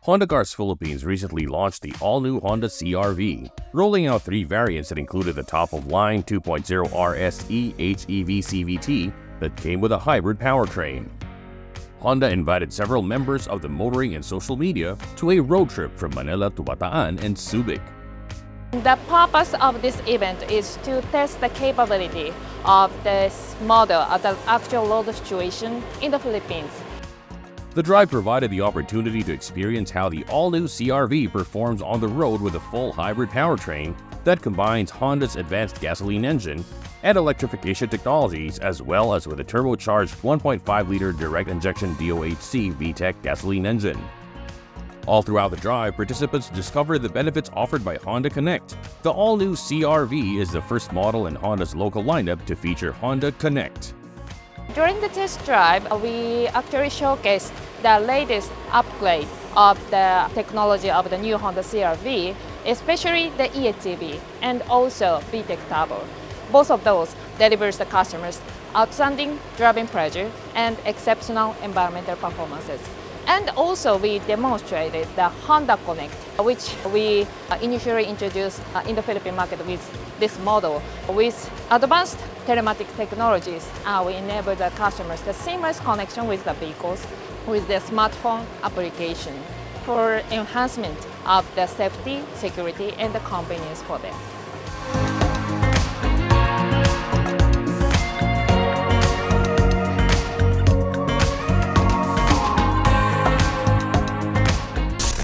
Honda Cars Philippines recently launched the all-new Honda CR-V, rolling out 3 variants that included the top-of-line 2.0 RSE HEV CVT that came with a hybrid powertrain. Honda invited several members of the motoring and social media to a road trip from Manila to Bataan and Subic. The purpose of this event is to test the capability of this model at the actual road situation in the Philippines. The drive provided the opportunity to experience how the all-new CR-V performs on the road with a full hybrid powertrain that combines Honda's advanced gasoline engine and electrification technologies, as well as with a turbocharged 1.5-liter direct injection DOHC VTEC gasoline engine. All throughout the drive, participants discovered the benefits offered by Honda Connect. The all-new CR-V is the first model in Honda's local lineup to feature Honda Connect. During the test drive, we actually showcased the latest upgrade of the technology of the new Honda CR-V, especially the EHEV and also VTEC Turbo. Both of those delivers the customers outstanding driving pleasure and exceptional environmental performances. And also we demonstrated the Honda Connect, which we initially introduced in the Philippine market with this model. With advanced telematic technologies, we enable the customers the seamless connection with the vehicles with the smartphone application for enhancement of the safety, security, and the convenience for them.